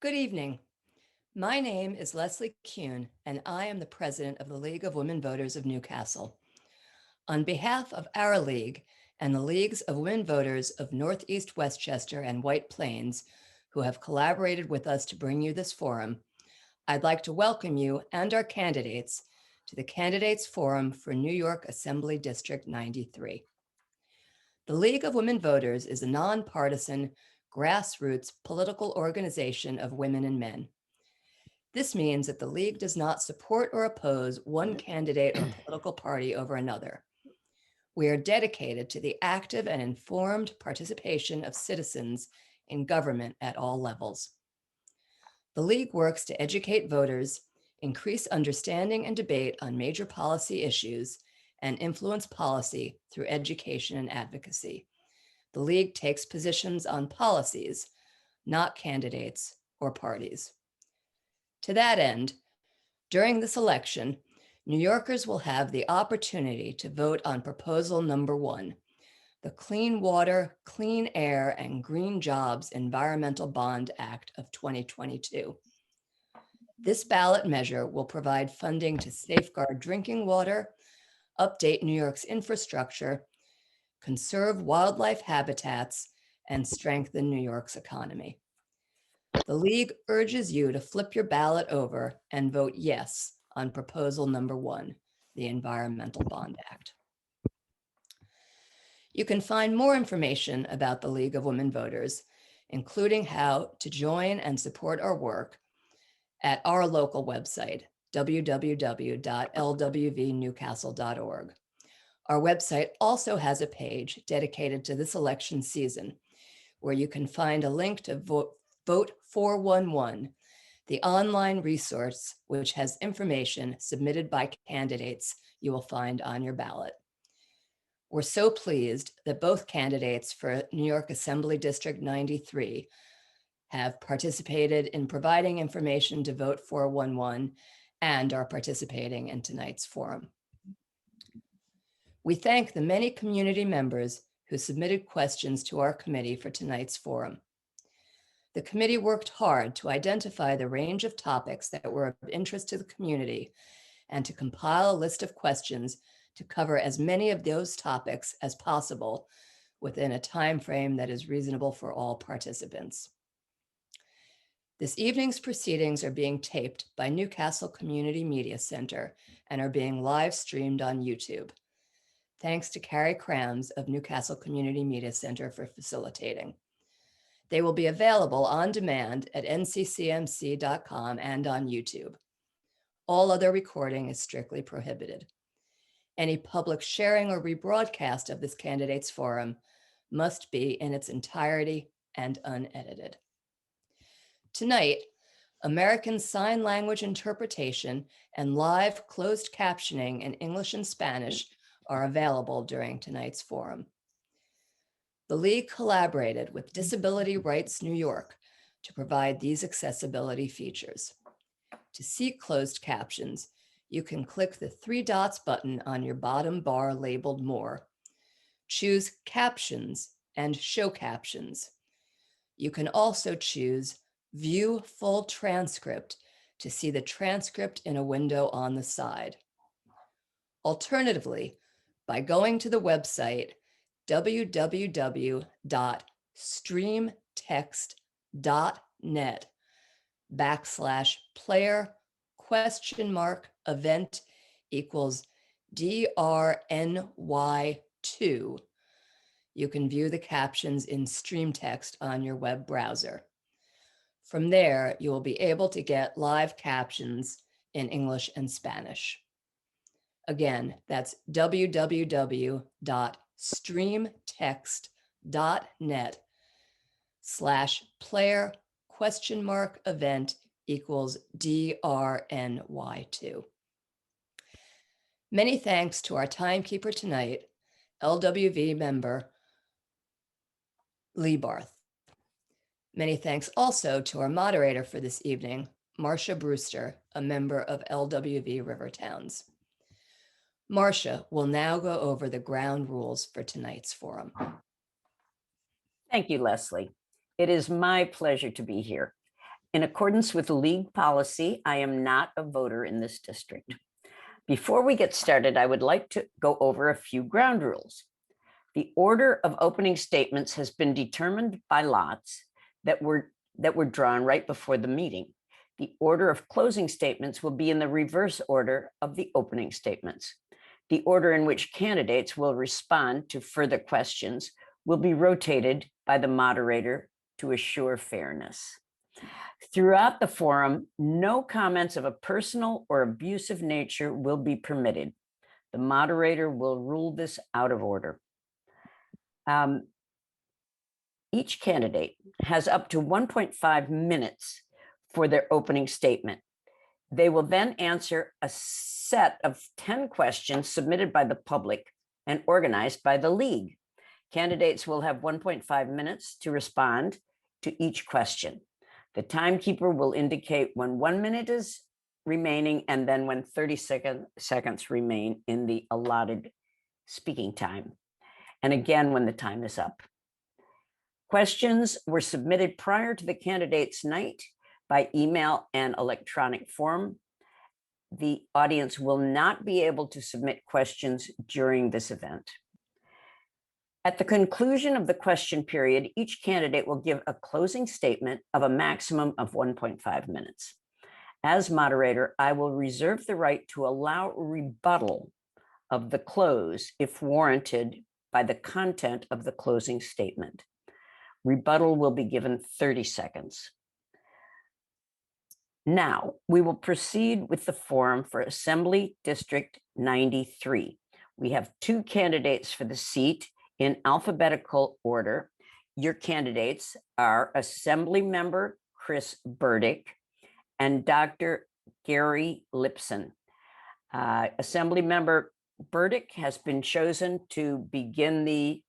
Good evening. My name is Leslie Kuhn, and I am the president of the League of Women Voters of Newcastle. On behalf of our league and the Leagues of Women Voters of Northeast Westchester and White Plains, who have collaborated with us to bring you this forum, I'd like to welcome you and our candidates to the Candidates Forum for New York Assembly District 93. The League of Women Voters is a nonpartisan, grassroots political organization of women and men. This means that the League does not support or oppose one candidate or political party over another. We are dedicated to the active and informed participation of citizens in government at all levels. The League works to educate voters, increase understanding and debate on major policy issues, and influence policy through education and advocacy. The League takes positions on policies, not candidates or parties. To that end, during this election, New Yorkers will have the opportunity to vote on proposal number 1, the Clean Water, Clean Air, and Green Jobs Environmental Bond Act of 2022. This ballot measure will provide funding to safeguard drinking water, update New York's infrastructure, conserve wildlife habitats, and strengthen New York's economy. The League urges you to flip your ballot over and vote yes on proposal number 1, the Environmental Bond Act. You can find more information about the League of Women Voters, including how to join and support our work, at our local website, www.lwvnewcastle.org. Our website also has a page dedicated to this election season, where you can find a link to Vote 411, the online resource which has information submitted by candidates you will find on your ballot. We're so pleased that both candidates for New York Assembly District 93 have participated in providing information to Vote 411 and are participating in tonight's forum. We thank the many community members who submitted questions to our committee for tonight's forum. The committee worked hard to identify the range of topics that were of interest to the community and to compile a list of questions to cover as many of those topics as possible within a time frame that is reasonable for all participants. This evening's proceedings are being taped by Newcastle Community Media Center and are being live streamed on YouTube. Thanks to Carrie Krams of Newcastle Community Media Center for facilitating. They will be available on demand at nccmc.com and on YouTube. All other recording is strictly prohibited. Any public sharing or rebroadcast of this candidates forum must be in its entirety and unedited. Tonight, American Sign Language interpretation and live closed captioning in English and Spanish are available during tonight's forum. The League collaborated with Disability Rights New York to provide these accessibility features. To see closed captions, you can click the 3 dots button on your bottom bar labeled More. Choose Captions and Show Captions. You can also choose View Full Transcript to see the transcript in a window on the side. Alternatively, by going to the website www.streamtext.net/player?event equals DRNY2, you can view the captions in stream text on your web browser. From there, you will be able to get live captions in English and Spanish. Again, that's www.streamtext.net/player?event equals DRNY2. Many thanks to our timekeeper tonight, LWV member Lee Barth. Many thanks also to our moderator for this evening, Marcia Brewster, a member of LWV River Towns. Marcia will now go over the ground rules for tonight's forum. Thank you, Leslie. It is my pleasure to be here. In accordance with league policy, I am not a voter in this district. Before we get started, I would like to go over a few ground rules. The order of opening statements has been determined by lots that were drawn right before the meeting. The order of closing statements will be in the reverse order of the opening statements. The order in which candidates will respond to further questions will be rotated by the moderator to assure fairness. Throughout the forum, no comments of a personal or abusive nature will be permitted. The moderator will rule this out of order. Each candidate has up to 1.5 minutes for their opening statement. They will then answer a set of 10 questions submitted by the public and organized by the league. Candidates will have 1.5 minutes to respond to each question. The timekeeper will indicate when 1 minute is remaining and then when 30 seconds remain in the allotted speaking time. And again, when the time is up. Questions were submitted prior to the candidate's night by email and electronic form. The audience will not be able to submit questions during this event. At the conclusion of the question period, each candidate will give a closing statement of a maximum of 1.5 minutes. As moderator, I will reserve the right to allow rebuttal of the close if warranted by the content of the closing statement. Rebuttal will be given 30 seconds. Now, we will proceed with the forum for Assembly District 93. We have 2 candidates for the seat in alphabetical order. Your candidates are Assembly Member Chris Burdick and Dr. Gary Lipson. Assembly Member Burdick has been chosen to begin the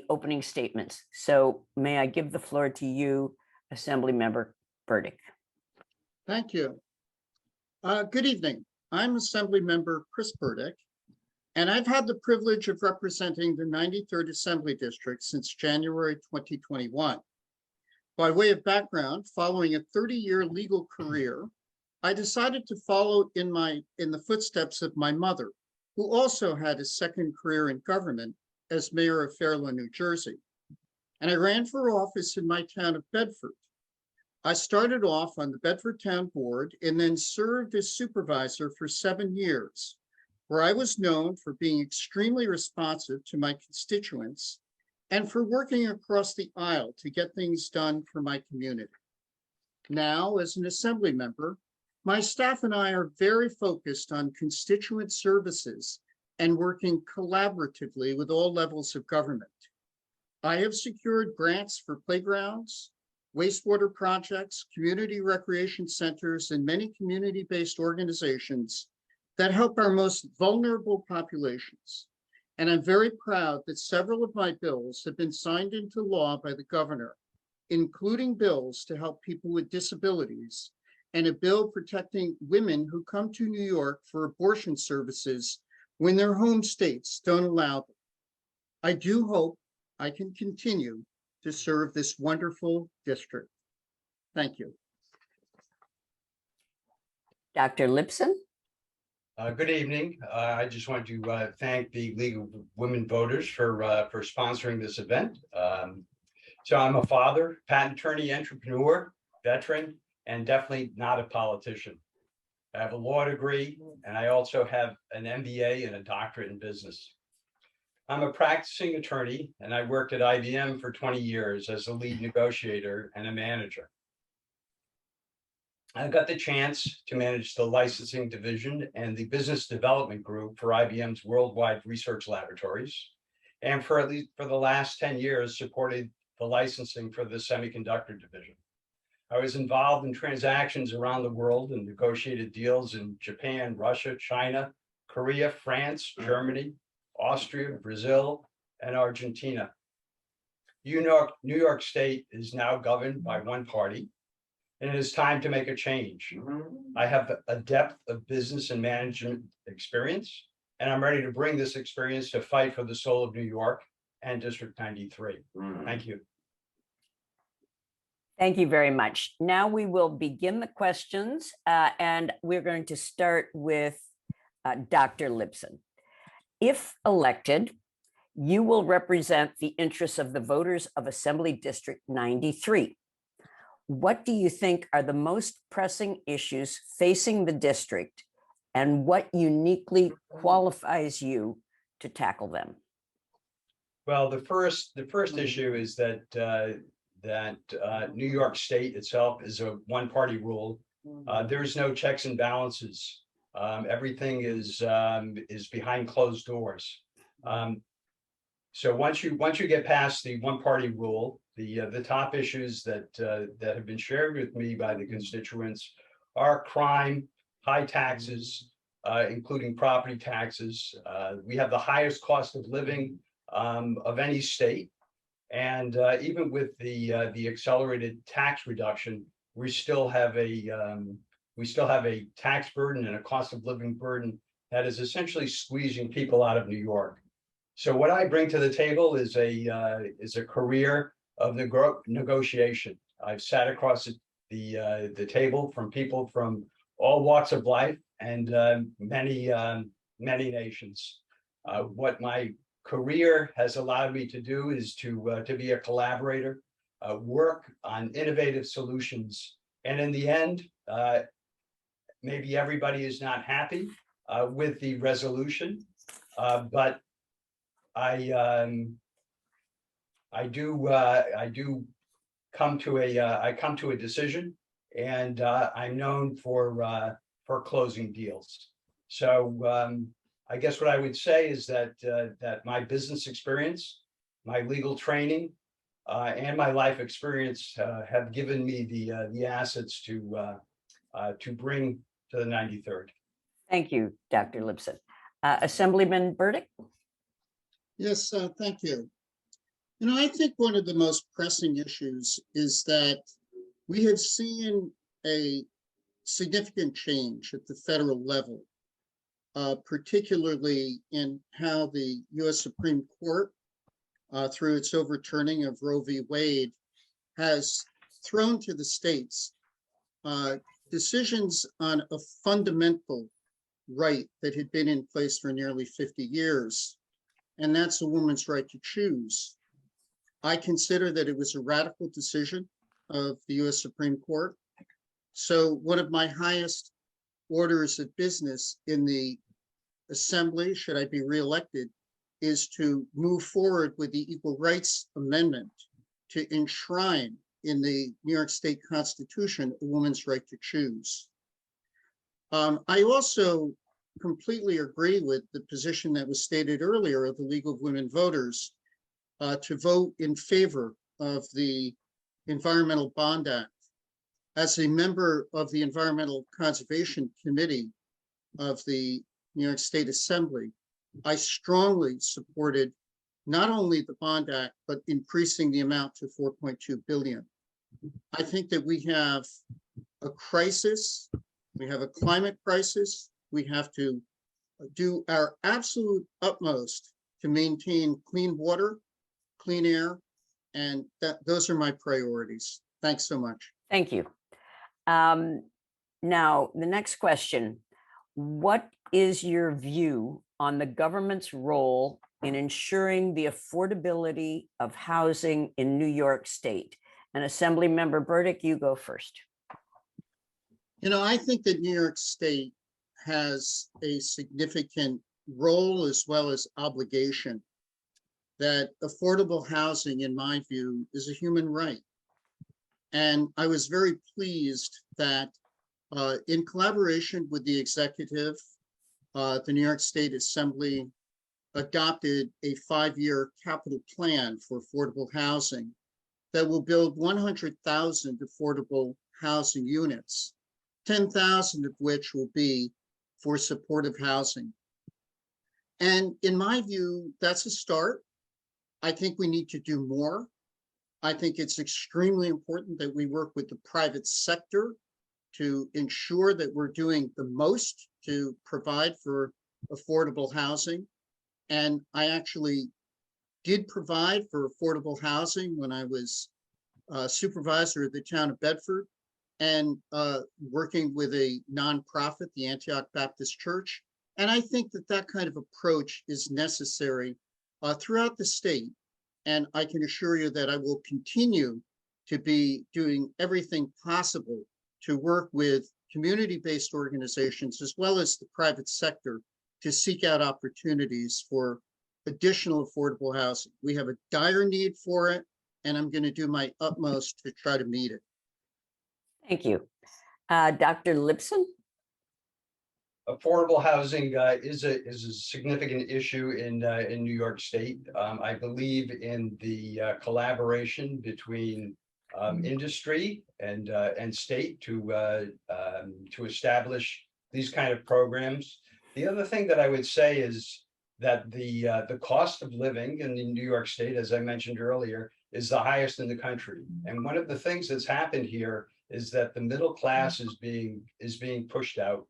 opening statements. So may I give the floor to you, Assembly Member Burdick. Thank you. Good evening. I'm Assembly Member Chris Burdick, and I've had the privilege of representing the 93rd Assembly District since January 2021. By way of background, following a 30-year legal career, I decided to follow in the footsteps of my mother, who also had a second career in government as mayor of Fairlawn, New Jersey. And I ran for office in my town of Bedford. I started off on the Bedford Town Board and then served as supervisor for 7 years, where I was known for being extremely responsive to my constituents and for working across the aisle to get things done for my community. Now, as an assembly member, my staff and I are very focused on constituent services and working collaboratively with all levels of government. I have secured grants for playgrounds, wastewater projects, community recreation centers, and many community-based organizations that help our most vulnerable populations. And I'm very proud that several of my bills have been signed into law by the governor, including bills to help people with disabilities and a bill protecting women who come to New York for abortion services when their home states don't allow them. I do hope I can continue to serve this wonderful district. Thank you. Dr. Lipson. Good evening. I just want to thank the League of Women Voters for sponsoring this event. So I'm a father, patent attorney, entrepreneur, veteran, and definitely not a politician. I have a law degree, and I also have an MBA and a doctorate in business. I'm a practicing attorney, and I worked at IBM for 20 years as a lead negotiator and a manager. I got the chance to manage the licensing division and the business development group for IBM's worldwide research laboratories, and for the last 10 years supported the licensing for the semiconductor division. I was involved in transactions around the world and negotiated deals in Japan, Russia, China, Korea, France, Germany, Austria, Brazil, and Argentina. New York State is now governed by one party, and it is time to make a change. I have a depth of business and management experience, and I'm ready to bring this experience to fight for the soul of New York and District 93. Thank you. Thank you very much. Now we will begin the questions, and we're going to start with Dr. Lipson. If elected, you will represent the interests of the voters of Assembly District 93. What do you think are the most pressing issues facing the district, and what uniquely qualifies you to tackle them? Well, the first issue is that New York State itself is a one-party rule. There's no checks and balances. Everything is behind closed doors. So once you get past the one-party rule, the top issues that have been shared with me by the constituents are crime, high taxes, including property taxes. We have the highest cost of living of any state, and even with the accelerated tax reduction, we still have a tax burden and a cost of living burden that is essentially squeezing people out of New York. So what I bring to the table is a career of negotiation. I've sat across the table from people from all walks of life and many nations. What my career has allowed me to do is to be a collaborator, work on innovative solutions, and in the end, maybe everybody is not happy with the resolution, but I do come to a decision, and I'm known for closing deals. So I guess what I would say is that my business experience, my legal training, and my life experience have given me the assets to bring to the 93rd. Thank you, Dr. Lipson. Assemblyman Burdick? Yes, thank you. You know, I think one of the most pressing issues is that we have seen a significant change at the federal level, particularly in how the U.S. Supreme Court, through its overturning of Roe v. Wade, has thrown to the states decisions on a fundamental right that had been in place for nearly 50 years, and that's a woman's right to choose. I consider that it was a radical decision of the U.S. Supreme Court. So one of my highest orders of business in the Assembly, should I be reelected, is to move forward with the Equal Rights Amendment to enshrine in the New York State Constitution a woman's right to choose. I also completely agree with the position that was stated earlier of the League of Women Voters to vote in favor of the Environmental Bond Act. As a member of the Environmental Conservation Committee of the New York State Assembly, I strongly supported not only the Bond Act, but increasing the amount to 4.2 billion. I think that we have a crisis, we have a climate crisis, we have to do our absolute utmost to maintain clean water, clean air, and those are my priorities. Thanks so much. Thank you. Now, the next question. What is your view on the government's role in ensuring the affordability of housing in New York State? And Assemblymember Burdick, you go first. You know, I think that New York State has a significant role as well as obligation, that affordable housing, in my view, is a human right. And I was very pleased that in collaboration with the executive, the New York State Assembly adopted a 5-year capital plan for affordable housing that will build 100,000 affordable housing units, 10,000 of which will be for supportive housing. And in my view, that's a start. I think we need to do more. I think it's extremely important that we work with the private sector to ensure that we're doing the most to provide for affordable housing. And I actually did provide for affordable housing when I was supervisor of the town of Bedford and working with a nonprofit, the Antioch Baptist Church. And I think that that kind of approach is necessary throughout the state. And I can assure you that I will continue to be doing everything possible to work with community-based organizations as well as the private sector to seek out opportunities for additional affordable housing. We have a dire need for it, and I'm going to do my utmost to try to meet it. Thank you. Dr. Lipson? Affordable housing is a significant issue in New York State. I believe in the collaboration between industry and state to establish these kind of programs. The other thing that I would say is that the cost of living in New York State, as I mentioned earlier, is the highest in the country. And one of the things that's happened here is that the middle class is being pushed out.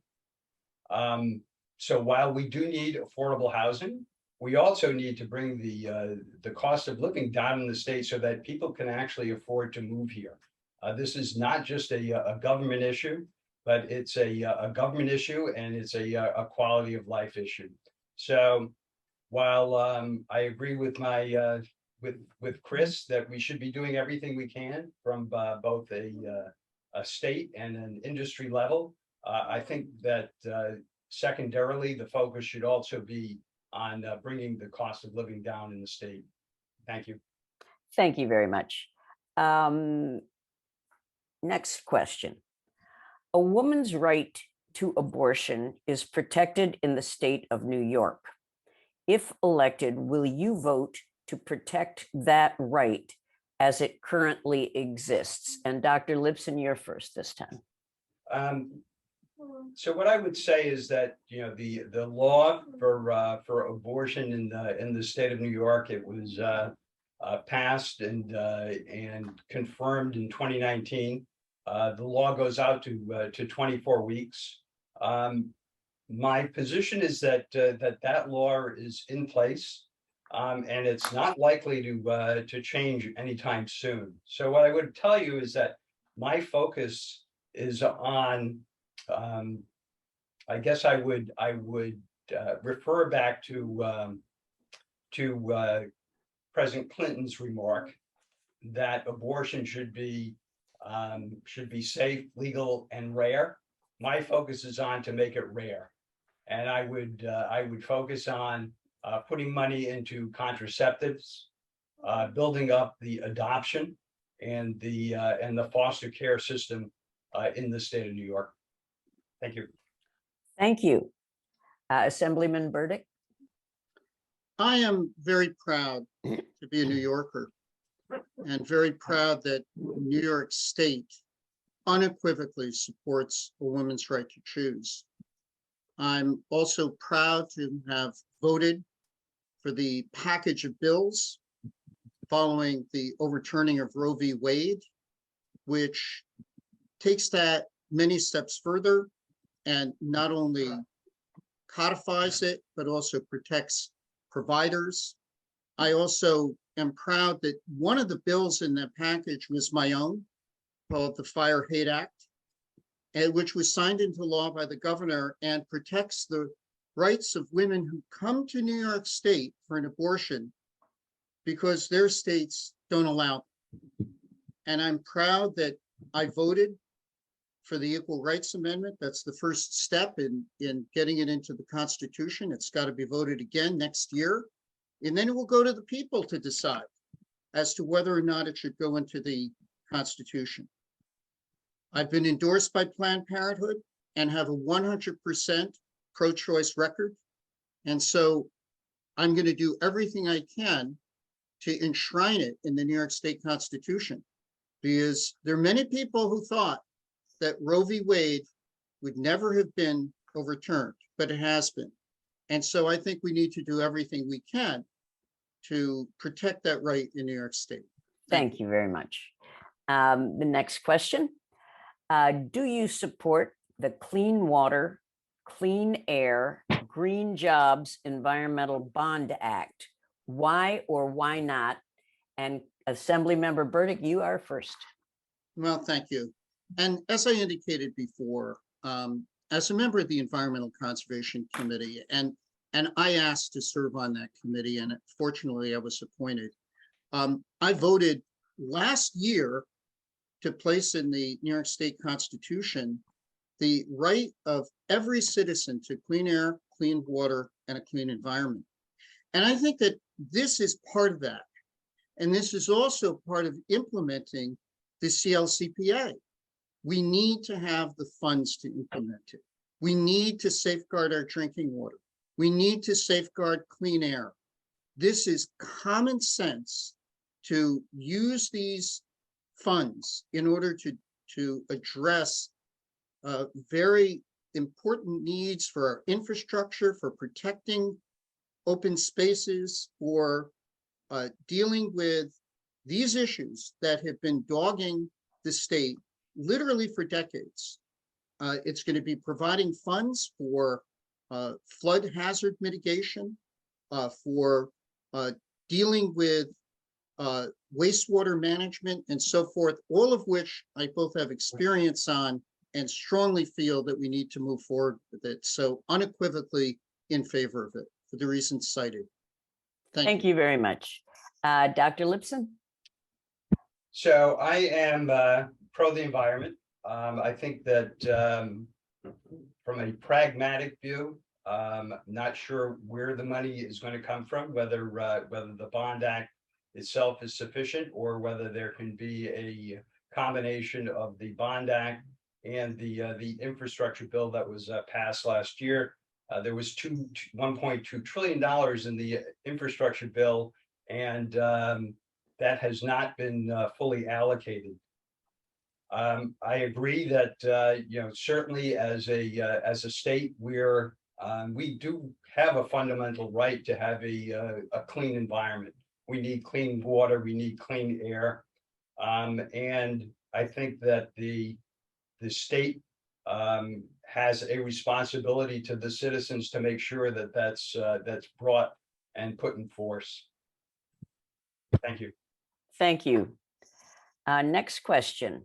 So while we do need affordable housing, we also need to bring the cost of living down in the state so that people can actually afford to move here. This is not just a government issue, but it's a government issue, and it's a quality of life issue. So while I agree with my with Chris that we should be doing everything we can from both a state and an industry level, I think that secondarily, the focus should also be on bringing the cost of living down in the state. Thank you. Thank you very much. Next question. A woman's right to abortion is protected in the state of New York. If elected, will you vote to protect that right as it currently exists? And Dr. Lipson, you're first this time. So what I would say is that, you know, the law for abortion in the state of New York, it was passed and confirmed in 2019. The law goes out to 24 weeks. My position is that that law is in place, and it's not likely to change anytime soon. So what I would tell you is that my focus is on, I guess I would refer back to President Clinton's remark that abortion should be safe, legal, and rare. My focus is on to make it rare, and I would focus on putting money into contraceptives, building up the adoption and the foster care system in the state of New York. Thank you. Thank you. Assemblyman Burdick. I am very proud to be a New Yorker and very proud that New York State unequivocally supports a woman's right to choose. I'm also proud to have voted for the package of bills following the overturning of Roe v. Wade, which takes that many steps further and not only codifies it, but also protects providers. I also am proud that one of the bills in that package was my own, called the Fire Hate Act, and which was signed into law by the governor and protects the rights of women who come to New York State for an abortion because their states don't allow them. And I'm proud that I voted for the Equal Rights Amendment. That's the first step in getting it into the Constitution. It's got to be voted again next year. And then it will go to the people to decide as to whether or not it should go into the Constitution. I've been endorsed by Planned Parenthood and have a 100% pro-choice record. And so I'm going to do everything I can to enshrine it in the New York State Constitution, because there are many people who thought that Roe v. Wade would never have been overturned, but it has been. And so I think we need to do everything we can to protect that right in New York State. Thank you very much. The next question. Do you support the Clean Water, Clean Air, Green Jobs Environmental Bond Act? Why or why not? And Assemblymember Burdick, you are first. Well, thank you. And as I indicated before, as a member of the Environmental Conservation Committee, and I asked to serve on that committee, and fortunately I was appointed. I voted last year to place in the New York State Constitution the right of every citizen to clean air, clean water, and a clean environment. And I think that this is part of that. And this is also part of implementing the CLCPA. We need to have the funds to implement it. We need to safeguard our drinking water. We need to safeguard clean air. This is common sense to use these funds in order to address very important needs for our infrastructure, for protecting open spaces, for dealing with these issues that have been dogging the state literally for decades. It's going to be providing funds for flood hazard mitigation, for dealing with wastewater management and so forth, all of which I both have experience on and strongly feel that we need to move forward with it. So unequivocally in favor of it for the reasons cited. Thank you very much. Dr. Lipson? So I am pro the environment. I think that from a pragmatic view, not sure where the money is going to come from, whether the Bond Act itself is sufficient or whether there can be a combination of the Bond Act and the infrastructure bill that was passed last year. There was $1.2 trillion in the infrastructure bill, and that has not been fully allocated. I agree that certainly as a state, we do have a fundamental right to have a clean environment. We need clean water, we need clean air, and I think that the state has a responsibility to the citizens to make sure that that's brought and put in force. Thank you. Thank you. Next question.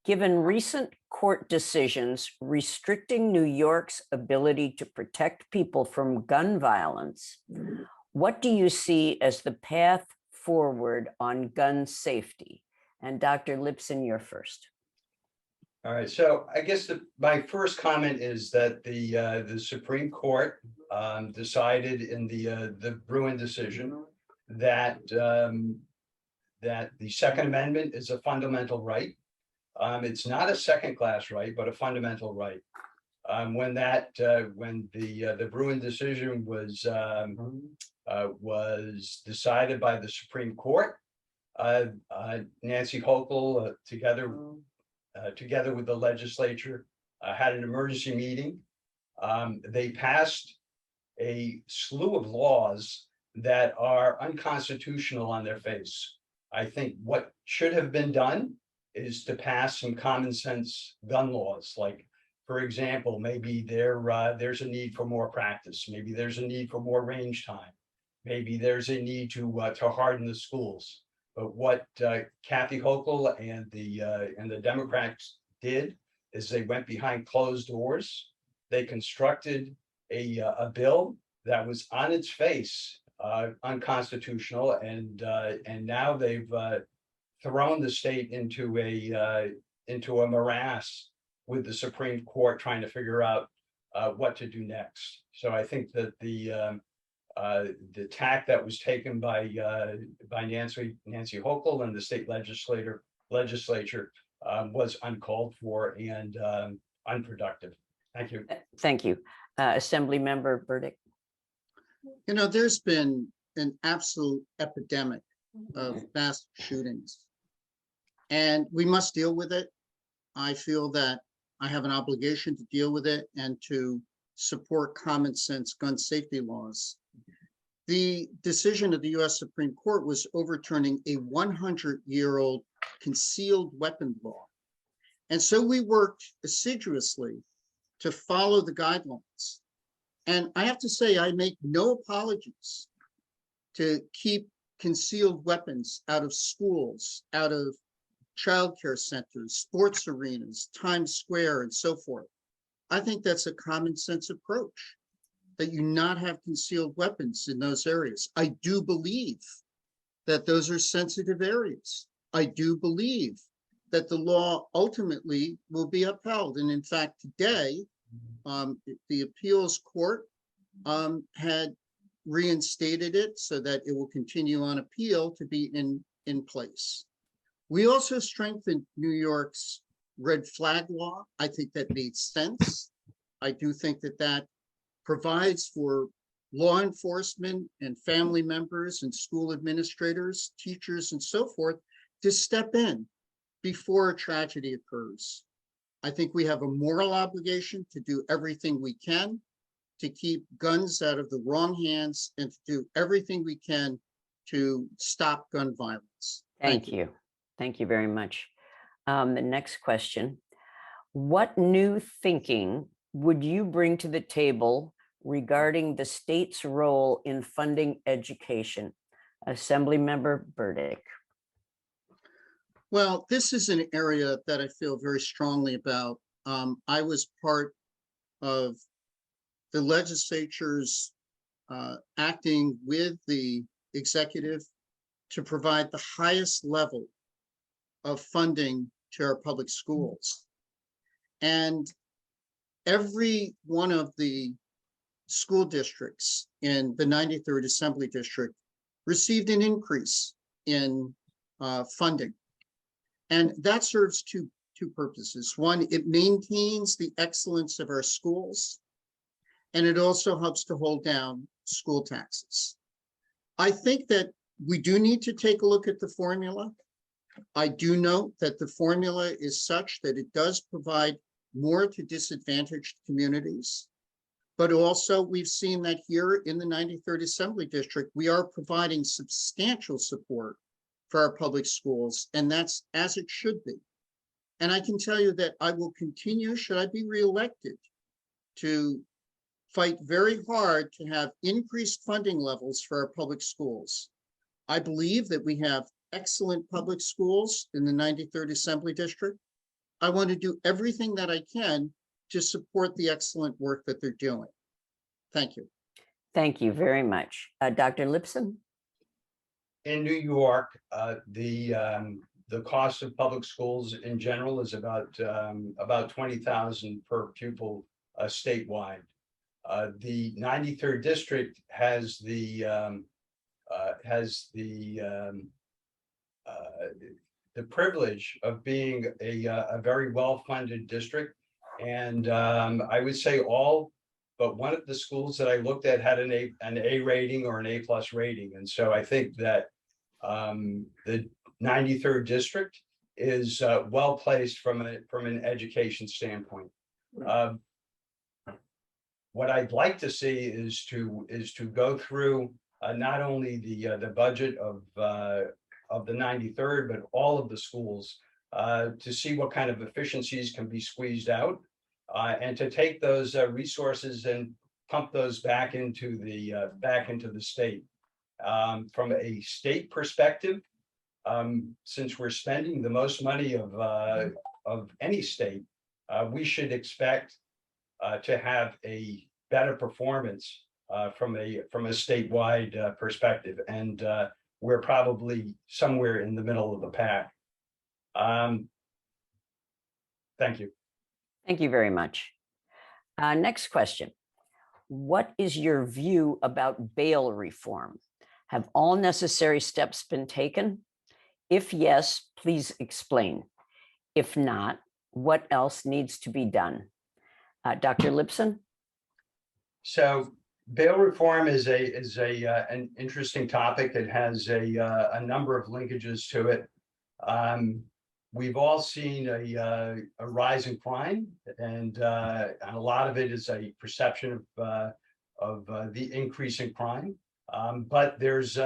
Given recent court decisions restricting New York's ability to protect people from gun violence, what do you see as the path forward on gun safety? And Dr. Lipson, you're first. All right, so I guess my first comment is that the Supreme Court decided in the Bruin decision that that the Second Amendment is a fundamental right. It's not a second-class right, but a fundamental right. When the Bruin decision was decided by the Supreme Court, Nancy Hochul, together with the legislature, had an emergency meeting. They passed a slew of laws that are unconstitutional on their face. I think what should have been done is to pass some common sense gun laws. Like, for example, maybe there's a need for more practice. Maybe there's a need for more range time. Maybe there's a need to harden the schools. But what Kathy Hochul and the Democrats did is they went behind closed doors. They constructed a bill that was on its face unconstitutional, and now they've thrown the state into a morass with the Supreme Court trying to figure out what to do next. So I think that the tack that was taken by Nancy Hochul and the state legislature was uncalled for and unproductive. Thank you. Thank you. Assemblymember Burdick. You know, there's been an absolute epidemic of mass shootings, and we must deal with it. I feel that I have an obligation to deal with it and to support common sense gun safety laws. The decision of the U.S. Supreme Court was overturning a 100-year-old concealed weapon law. And so we worked assiduously to follow the guidelines. And I have to say, I make no apologies to keep concealed weapons out of schools, out of childcare centers, sports arenas, Times Square, and so forth. I think that's a common sense approach, that you not have concealed weapons in those areas. I do believe that those are sensitive areas. I do believe that the law ultimately will be upheld. And in fact, today, the appeals court had reinstated it so that it will continue on appeal to be in place. We also strengthened New York's red flag law. I think that made sense. I do think that that provides for law enforcement and family members and school administrators, teachers, and so forth to step in before a tragedy occurs. I think we have a moral obligation to do everything we can to keep guns out of the wrong hands and to do everything we can to stop gun violence. Thank you. Thank you very much. The next question. What new thinking would you bring to the table regarding the state's role in funding education? Assemblymember Burdick. Well, this is an area that I feel very strongly about. I was part of the legislature's acting with the executive to provide the highest level of funding to our public schools. And every one of the school districts in the 93rd Assembly District received an increase in funding. And that serves two purposes. One, it maintains the excellence of our schools, and it also helps to hold down school taxes. I think that we do need to take a look at the formula. I do note that the formula is such that it does provide more to disadvantaged communities, but also we've seen that here in the 93rd Assembly District, we are providing substantial support for our public schools, and that's as it should be. And I can tell you that I will continue, should I be reelected, to fight very hard to have increased funding levels for our public schools. I believe that we have excellent public schools in the 93rd Assembly District. I want to do everything that I can to support the excellent work that they're doing. Thank you. Thank you very much. Dr. Lipson? In New York, the cost of public schools in general is about $20,000 per pupil statewide. The 93rd district has the privilege of being a very well-funded district, and I would say all but one of the schools that I looked at had an A rating or an A+ rating, and so I think that the 93rd district is well placed from an education standpoint. What I'd like to see is to go through not only the budget of the 93rd, but all of the schools to see what kind of efficiencies can be squeezed out, and to take those resources and pump those back into the state. From a state perspective, since we're spending the most money of any state, we should expect to have a better performance from a statewide perspective, and we're probably somewhere in the middle of the pack. Thank you. Thank you very much. Next question. What is your view about bail reform? Have all necessary steps been taken? If yes, please explain. If not, what else needs to be done? Dr. Lipson? So bail reform is an interesting topic. It has a number of linkages to it. We've all seen a rise in crime, and a lot of it is a perception of the increase in crime. But there is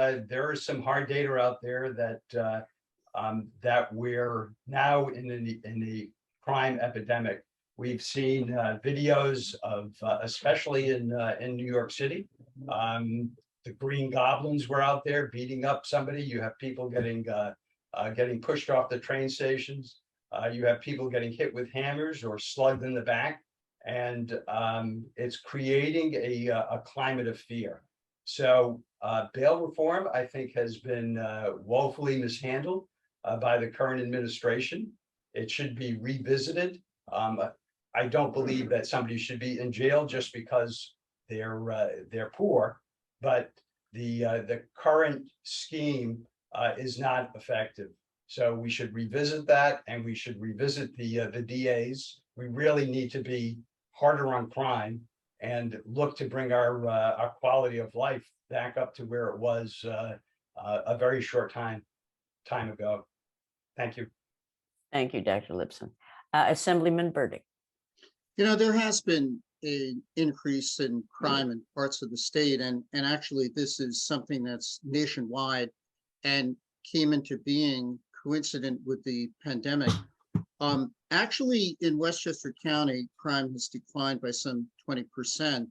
some hard data out there that we're now in a crime epidemic. We've seen videos of, especially in New York City, the Green Goblins were out there beating up somebody. You have people getting pushed off the train stations. You have people getting hit with hammers or slugged in the back, and it's creating a climate of fear. So bail reform, I think, has been woefully mishandled by the current administration. It should be revisited. I don't believe that somebody should be in jail just because they're poor, but the current scheme is not effective. So we should revisit that, and we should revisit the DAs. We really need to be harder on crime and look to bring our quality of life back up to where it was a very short time ago. Thank you. Thank you, Dr. Lipson. Assemblyman Burdick. You know, there has been an increase in crime in parts of the state, and actually this is something that's nationwide and came into being coincident with the pandemic. Actually, in Westchester County, crime has declined by some 20%.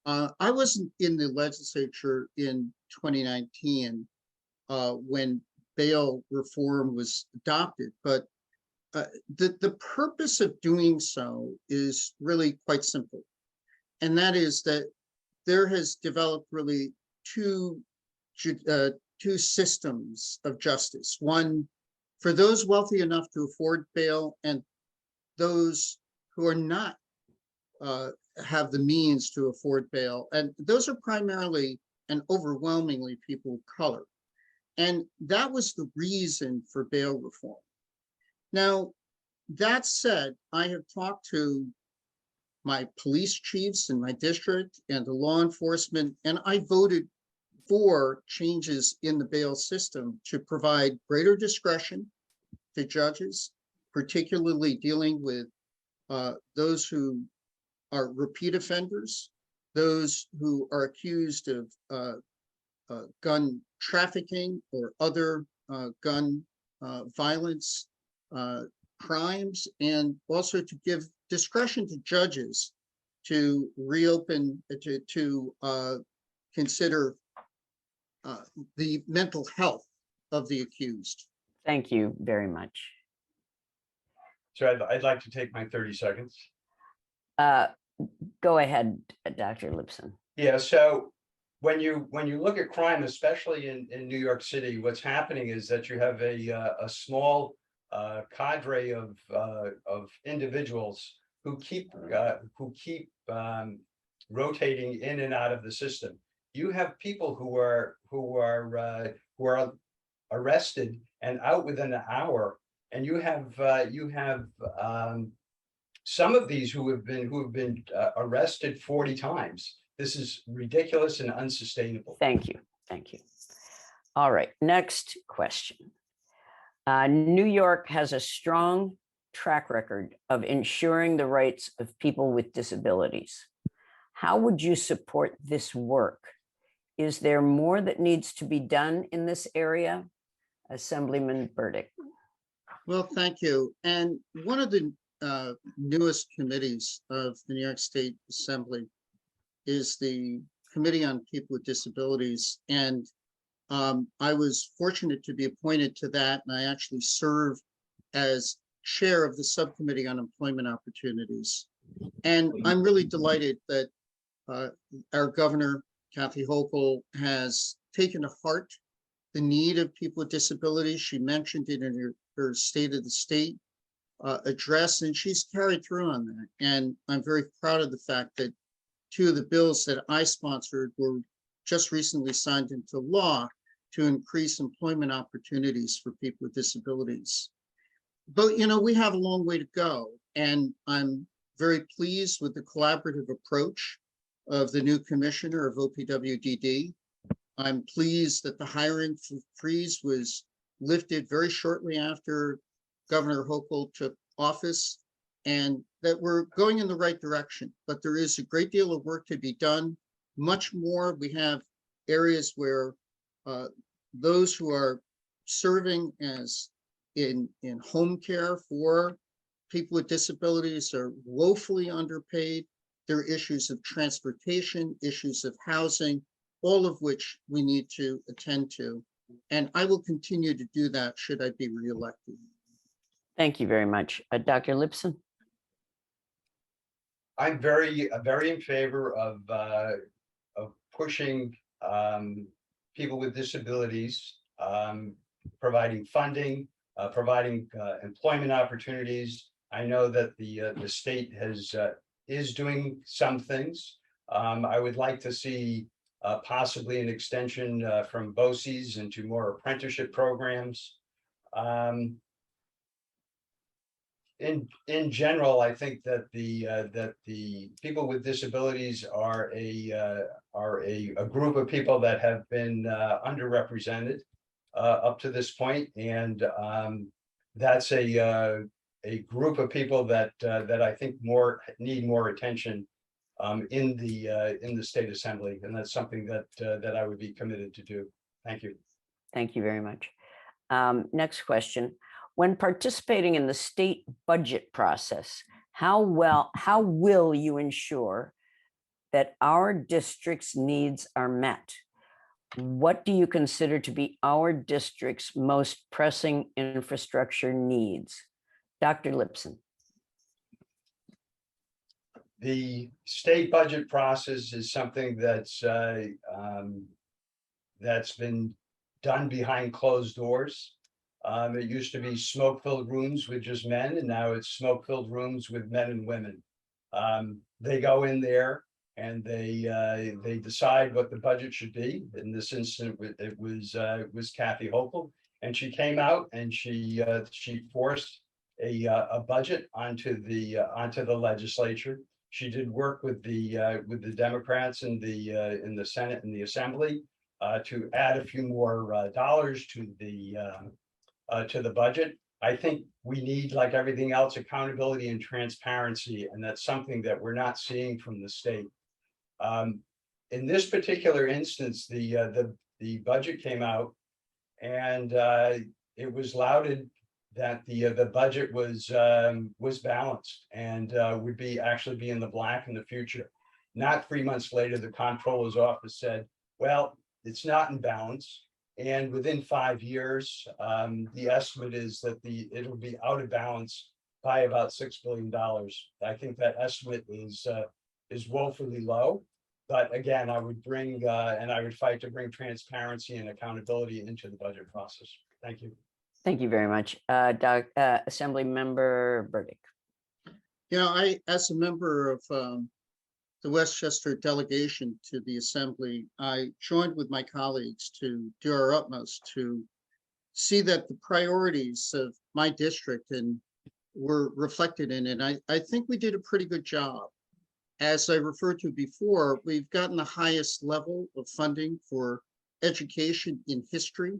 I wasn't in the legislature in 2019 when bail reform was adopted, but the purpose of doing so is really quite simple. And that is that there has developed really two systems of justice. One for those wealthy enough to afford bail, and those who are not have the means to afford bail. And those are primarily and overwhelmingly people of color. And that was the reason for bail reform. Now, that said, I have talked to my police chiefs in my district and the law enforcement, and I voted for changes in the bail system to provide greater discretion to judges, particularly dealing with those who are repeat offenders, those who are accused of gun trafficking or other gun violence crimes, and also to give discretion to judges to reopen, to consider the mental health of the accused. Thank you very much. So I'd like to take my 30 seconds. Go ahead, Dr. Lipson. Yeah, so when you look at crime, especially in New York City, what's happening is that you have a small cadre of individuals who keep rotating in and out of the system. You have people who are arrested and out within an hour, and you have some of these who have been arrested 40 times. This is ridiculous and unsustainable. Thank you. Thank you. All right, next question. New York has a strong track record of ensuring the rights of people with disabilities. How would you support this work? Is there more that needs to be done in this area? Assemblyman Burdick. Well, thank you. And one of the newest committees of the New York State Assembly is the Committee on People with Disabilities. And I was fortunate to be appointed to that, and I actually serve as chair of the Subcommittee on Employment Opportunities. And I'm really delighted that our governor, Kathy Hochul, has taken to heart the need of people with disabilities. She mentioned it in her State of the State address, and she's carried through on that. And I'm very proud of the fact that two of the bills that I sponsored were just recently signed into law to increase employment opportunities for people with disabilities. But, you know, we have a long way to go, and I'm very pleased with the collaborative approach of the new commissioner of OPWDD. I'm pleased that the hiring freeze was lifted very shortly after Governor Hochul took office, and that we're going in the right direction. But there is a great deal of work to be done, much more. We have areas where those who are serving as in home care for people with disabilities are woefully underpaid. There are issues of transportation, issues of housing, all of which we need to attend to. And I will continue to do that should I be reelected. Thank you very much. Dr. Lipson? I'm very in favor of pushing people with disabilities, providing funding, providing employment opportunities. I know that the state is doing some things. I would like to see possibly an extension from BOCES into more apprenticeship programs. In general, I think that the people with disabilities are a group of people that have been underrepresented up to this point, and that's a group of people that I think need more attention in the state assembly, and that's something that I would be committed to do. Thank you. Thank you very much. Next question. When participating in the state budget process, how will you ensure that our district's needs are met? What do you consider to be our district's most pressing infrastructure needs? Dr. Lipson. The state budget process is something that's been done behind closed doors. It used to be smoke-filled rooms with just men, and now it's smoke-filled rooms with men and women. They go in there and they decide what the budget should be. In this instance, it was Kathy Hochul, and she came out and she forced a budget onto the legislature. She did work with the Democrats in the Senate and the Assembly to add a few more dollars to the budget. I think we need, like everything else, accountability and transparency, and that's something that we're not seeing from the state. In this particular instance, the budget came out, and it was lauded that the budget was balanced and would actually be in the black in the future. Not 3 months later, the comptroller's office said, well, it's not in balance. And within 5 years, the estimate is that it'll be out of balance by about $6 billion. I think that estimate is woefully low. But again, I would bring and I would fight to bring transparency and accountability into the budget process. Thank you. Thank you very much. Assembly Member Burdick. As a member of the Westchester delegation to the Assembly, I joined with my colleagues to do our utmost to see that the priorities of my district were reflected in it. I think we did a pretty good job. As I referred to before, we've gotten the highest level of funding for education in history.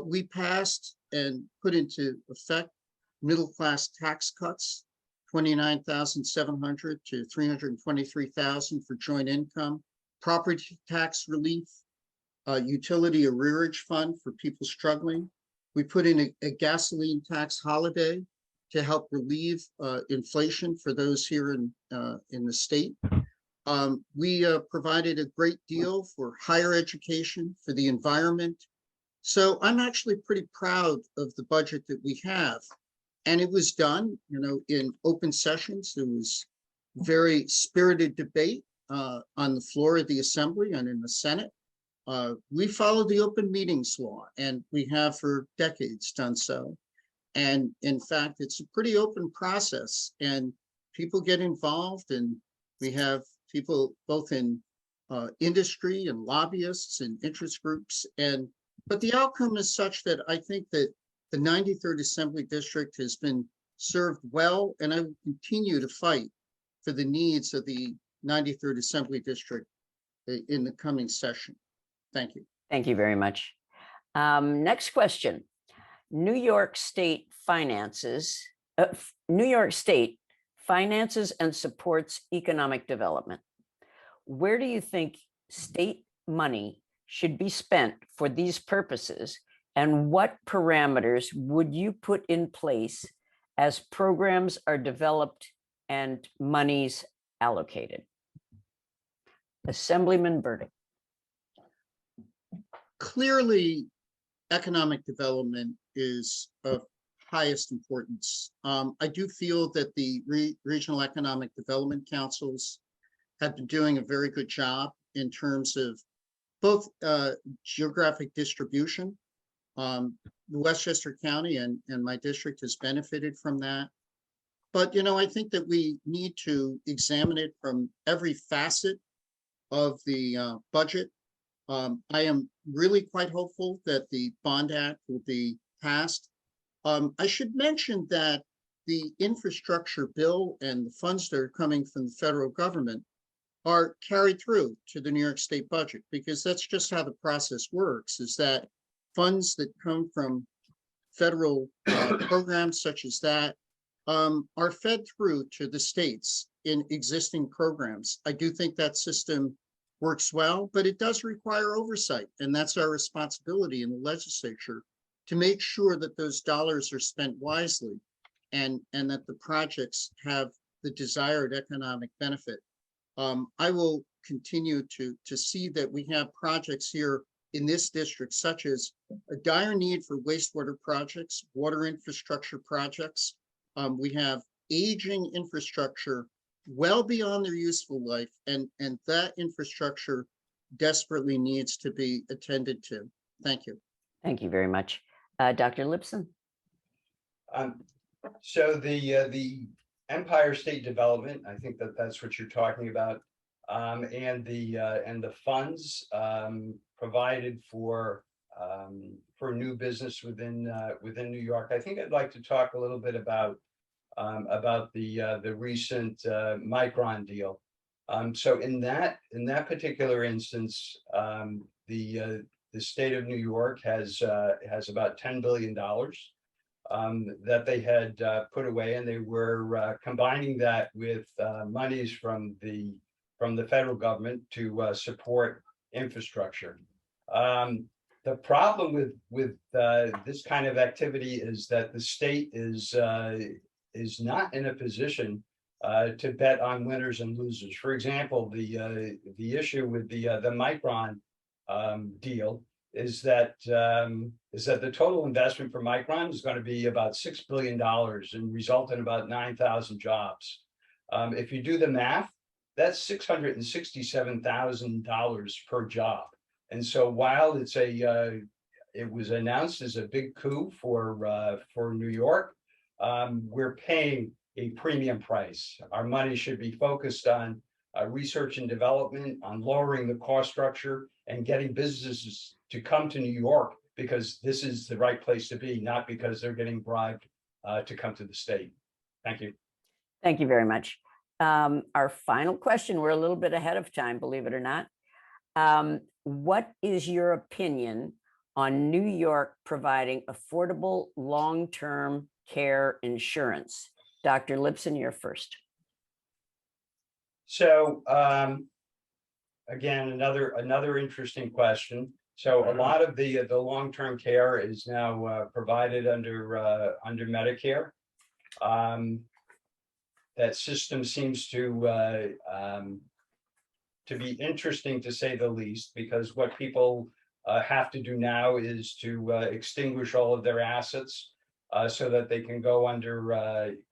We passed and put into effect middle-class tax cuts, $29,700 to $323,000 for joint income, property tax relief, utility arrearage fund for people struggling. We put in a gasoline tax holiday to help relieve inflation for those here in the state. We provided a great deal for higher education, for the environment. So I'm actually pretty proud of the budget that we have. And it was done, in open sessions. There was very spirited debate on the floor of the Assembly and in the Senate. We follow the open meetings law, and we have for decades done so. And in fact, it's a pretty open process, and people get involved, and we have people both in industry and lobbyists and interest groups. But the outcome is such that I think that the 93rd Assembly District has been served well, and I will continue to fight for the needs of the 93rd Assembly District in the coming session. Thank you. Thank you very much. Next question. New York State finances and supports economic development. Where do you think state money should be spent for these purposes, and what parameters would you put in place as programs are developed and monies allocated? Assemblyman Burdick. clearly, economic development is of highest importance. I do feel that the regional economic development councils have been doing a very good job in terms of both geographic distribution. Westchester County and my district has benefited from that. But, I think that we need to examine it from every facet of the budget. I am really quite hopeful that the Bond Act will be passed. I should mention that the infrastructure bill and the funds that are coming from the federal government are carried through to the New York State budget, because that's just how the process works, is that funds that come from federal programs such as that are fed through to the states in existing programs. I do think that system works well, but it does require oversight. And that's our responsibility in the legislature to make sure that those dollars are spent wisely and that the projects have the desired economic benefit. I will continue to see that we have projects here in this district, such as a dire need for wastewater projects, water infrastructure projects. We have aging infrastructure well beyond their useful life, and that infrastructure desperately needs to be attended to. Thank you. Thank you very much. Dr. Lipson? So the Empire State Development, I think that's what you're talking about, and the funds provided for new business within New York. I think I'd like to talk a little bit about the recent Micron deal. So in that particular instance, the state of New York has about $10 billion that they had put away, and they were combining that with monies from the federal government to support infrastructure. The problem with this kind of activity is that the state is not in a position to bet on winners and losers. For example, the issue with the Micron deal is that the total investment for Micron is going to be about $6 billion and result in about 9,000 jobs. If you do the math, that's $667,000 per job. And so while it was announced as a big coup for New York, we're paying a premium price. Our money should be focused on research and development, on lowering the cost structure, and getting businesses to come to New York because this is the right place to be, not because they're getting bribed to come to the state. Thank you. Thank you very much. Our final question, we're a little bit ahead of time, believe it or not. What is your opinion on New York providing affordable long-term care insurance? Dr. Lipson, you're first. So again, another interesting question. So a lot of the long-term care is now provided under Medicare. That system seems to be interesting, to say the least, because what people have to do now is to extinguish all of their assets so that they can go under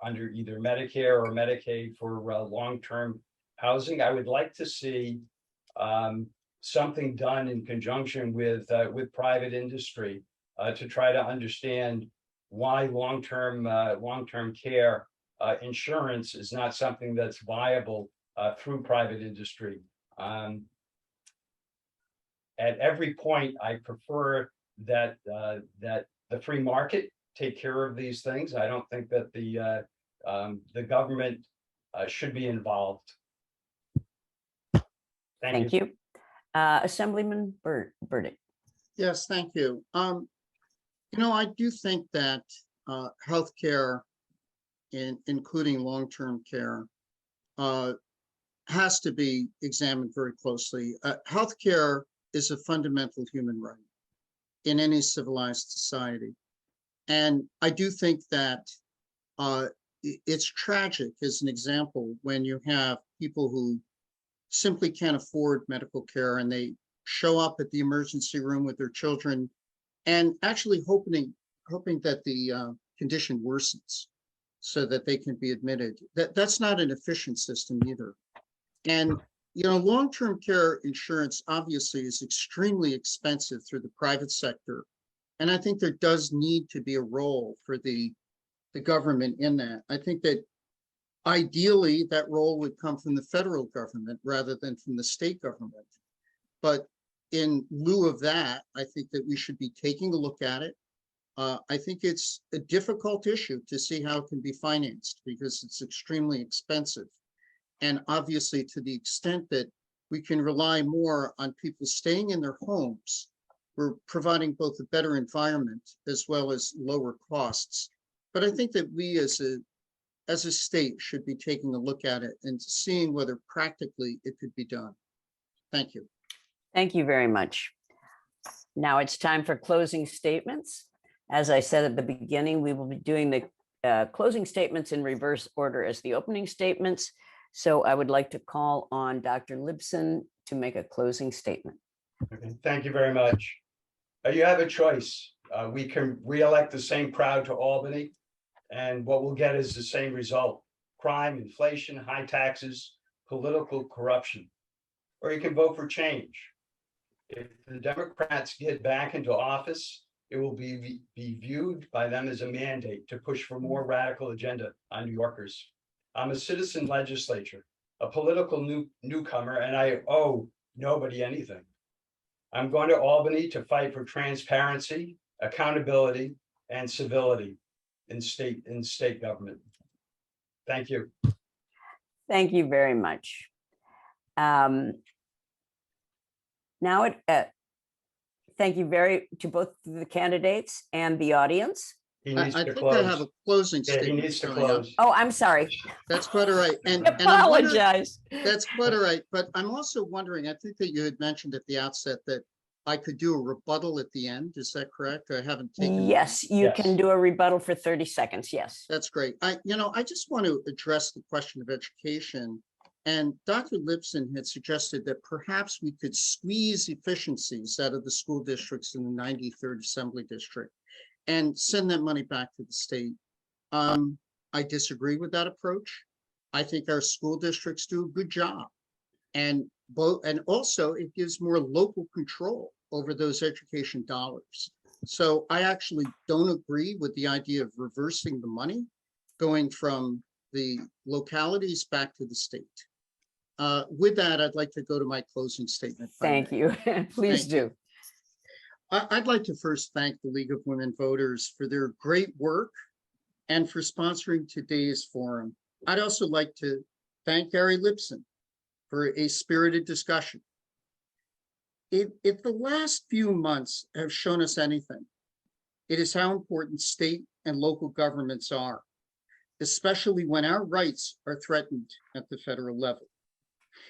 either Medicare or Medicaid for long-term housing. I would like to see something done in conjunction with private industry to try to understand why long-term care insurance is not something that's viable through private industry. At every point, I prefer that the free market take care of these things. I don't think that the government should be involved. Thank you. Assemblyman Burdick. Yes, thank you. I do think that healthcare, including long-term care, has to be examined very closely. Healthcare is a fundamental human right in any civilized society. And I do think that it's tragic, as an example, when you have people who simply can't afford medical care and they show up at the emergency room with their children and actually hoping that the condition worsens so that they can be admitted. That's not an efficient system either. And long-term care insurance obviously is extremely expensive through the private sector. And I think there does need to be a role for the government in that. I think that ideally that role would come from the federal government rather than from the state government. But in lieu of that, I think that we should be taking a look at it. I think it's a difficult issue to see how it can be financed because it's extremely expensive. And obviously, to the extent that we can rely more on people staying in their homes, we're providing both a better environment as well as lower costs. But I think that we as a state should be taking a look at it and seeing whether practically it could be done. Thank you. Thank you very much. Now it's time for closing statements. As I said at the beginning, we will be doing the closing statements in reverse order as the opening statements. So I would like to call on Dr. Libson to make a closing statement. Okay, thank you very much. You have a choice. We can re-elect the same crowd to Albany, and what we'll get is the same result: crime, inflation, high taxes, political corruption. Or you can vote for change. If the Democrats get back into office, it will be viewed by them as a mandate to push for more radical agenda on New Yorkers. I'm a citizen legislator, a political newcomer, and I owe nobody anything. I'm going to Albany to fight for transparency, accountability, and civility in state government. Thank you. Thank you very much. Now, thank you to both the candidates and the audience. He needs I to think close. I have a closing Yeah, statement. he needs to coming up. close. Oh, I'm sorry. That's quite all right. I And I'm wondering, apologize. that's quite all right. But I'm also wondering, I think that you had mentioned at the outset that I could do a rebuttal at the end. Is that correct? I haven't taken. Yes, you Yes. can do a rebuttal for 30 seconds. Yes. That's great. I just want to address the question of education. And Dr. Lipson had suggested that perhaps we could squeeze efficiencies out of the school districts in the 93rd Assembly District and send that money back to the state. I disagree with that approach. I think our school districts do a good job. And also it gives more local control over those education dollars. So I actually don't agree with the idea of reversing the money, going from the localities back to the state. With that, I'd like to go to my closing statement. Thank you. Please Thank do. I'd like to first thank the League of Women Voters for their great work and for sponsoring today's forum. I'd also like to thank Gary Lipson for a spirited discussion. If the last few months have shown us anything, it is how important state and local governments are, especially when our rights are threatened at the federal level.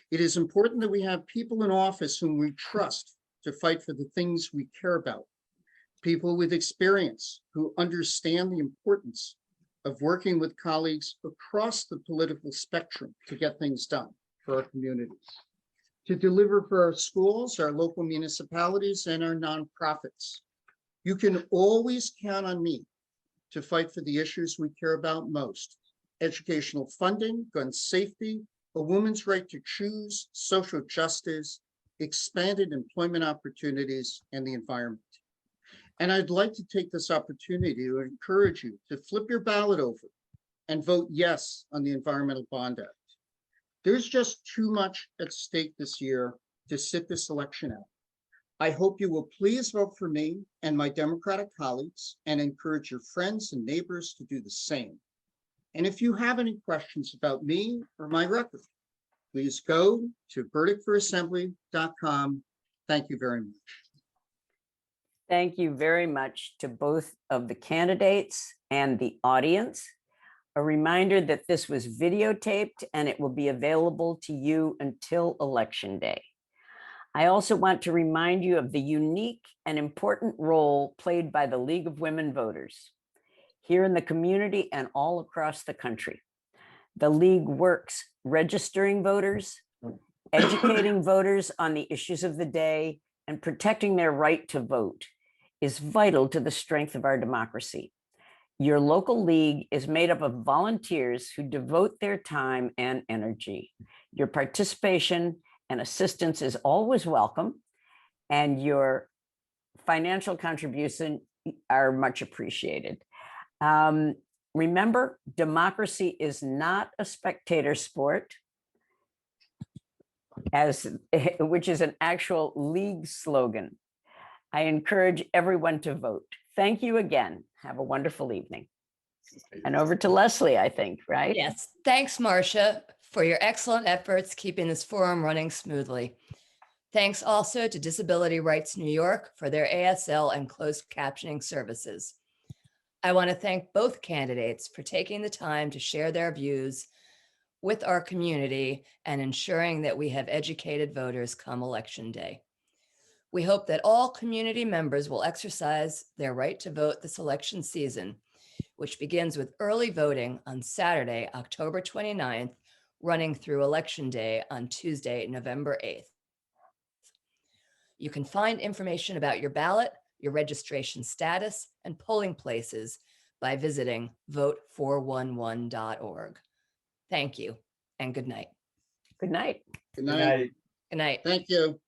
It is important that we have people in office whom we trust to fight for the things we care about, people with experience who understand the importance of working with colleagues across the political spectrum to get things done for our communities, to deliver for our schools, our local municipalities, and our nonprofits. You can always count on me to fight for the issues we care about most: educational funding, gun safety, a woman's right to choose, social justice, expanded employment opportunities, and the environment. And I'd like to take this opportunity to encourage you to flip your ballot over and vote yes on the Environmental Bond Act. There's just too much at stake this year to sit this election out. I hope you will please vote for me and my Democratic colleagues and encourage your friends and neighbors to do the same. And if you have any questions about me or my record, please go to verdictforassembly.com. Thank you very much. Thank you very much to both of the candidates and the audience. A reminder that this was videotaped and it will be available to you until Election Day. I also want to remind you of the unique and important role played by the League of Women Voters here in the community and all across the country. The League works registering voters, Educating voters on the issues of the day and protecting their right to vote is vital to the strength of our democracy. Your local league is made up of volunteers who devote their time and energy. Your participation and assistance is always welcome, and your financial contribution are much appreciated. Remember, democracy is not a spectator sport, which is an actual league slogan. I encourage everyone to vote. Thank you again. Have a wonderful evening. And over to Leslie, I think, right? Yes, thanks, Marcia, for your excellent efforts keeping this forum running smoothly. Thanks also to Disability Rights New York for their ASL and closed captioning services. I want to thank both candidates for taking the time to share their views with our community and ensuring that we have educated voters come Election Day. We hope that all community members will exercise their right to vote this election season, which begins with early voting on Saturday, October 29th, running through Election Day on Tuesday, November 8th. You can find information about your ballot, your registration status, and polling places by visiting vote411.org. Thank you and good night. Good night. Good Good night. night. Good night. Thank you.